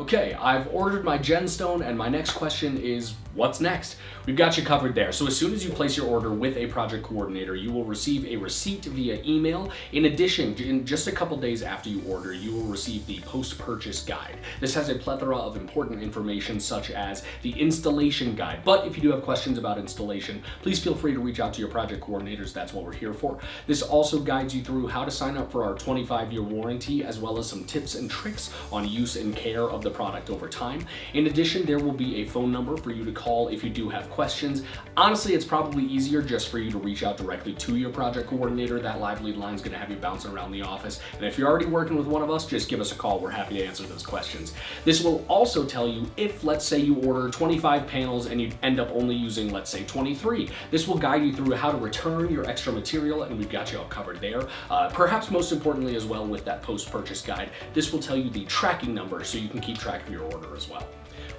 Okay, I've ordered my GenStone and my next question is, what's next? We've got you covered there. So as soon as you place your order with a project coordinator, you will receive a receipt via email. In addition, in just a couple days after you order, you will receive the post-purchase guide. This has a plethora of important information such as the installation guide. But if you do have questions about installation, please feel free to reach out to your project coordinators. That's what we're here for. This also guides you through how to sign up for our 25-year warranty, as well as some tips and tricks on use and care of the product over time. In addition, there will be a phone number for you to call if you do have questions. Honestly, it's probably easier just for you to reach out directly to your project coordinator. That live lead line is going to have you bouncing around the office. And if you're already working with one of us, just give us a call. We're happy to answer those questions. This will also tell you if, let's say, you order 25 panels and you end up only using, let's say, 23. This will guide you through how to return your extra material, and we've got you all covered there. Perhaps most importantly as well, with that post-purchase guide, this will tell you the tracking number so you can keep track of your order as well.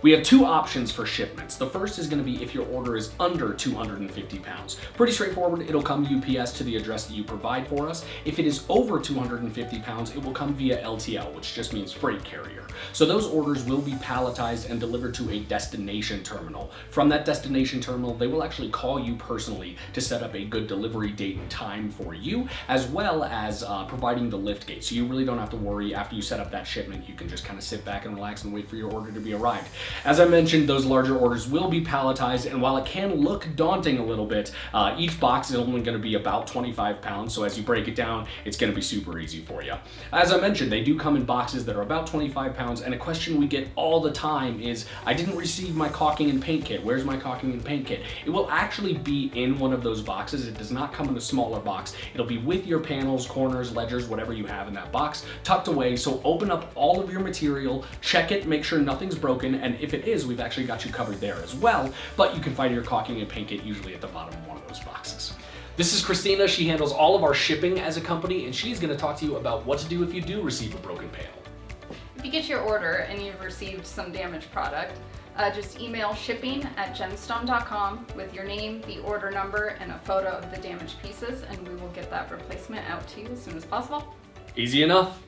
We have two options for shipments. The first is going to be if your order is under 250 pounds. Pretty straightforward. It'll come UPS to the address that you provide for us. If it is over 250 pounds, it will come via LTL, which just means freight carrier. So those orders will be palletized and delivered to a destination terminal. From that destination terminal, they will actually call you personally to set up a good delivery date and time for you, as well as providing the lift gate. So you really don't have to worry. After you set up that shipment, you can just kind of sit back and relax and wait for your order to be arrived. As I mentioned, those larger orders will be palletized, and while it can look daunting a little bit, each box is only going to be about 25 pounds, so as you break it down, it's going to be super easy for you. As I mentioned, they do come in boxes that are about 25 pounds, and a question we get all the time is, I didn't receive my caulking and paint kit. Where's my caulking and paint kit? It will actually be in one of those boxes. It does not come in a smaller box. It'll be with your panels, corners, ledgers, whatever you have in that box, tucked away, so open up all of your material, check it, make sure nothing's broken, and if it is, we've actually got you covered there as well, but you can find your caulking and paint kit usually at the bottom of one of those boxes. This is Christina. She handles all of our shipping as a company, and she's going to talk to you about what to do if you do receive a broken panel. If you get your order and you've received some damaged product, just email shipping@genstone.com with your name, the order number, and a photo of the damaged pieces, and we will get that replacement out to you as soon as possible. Easy enough.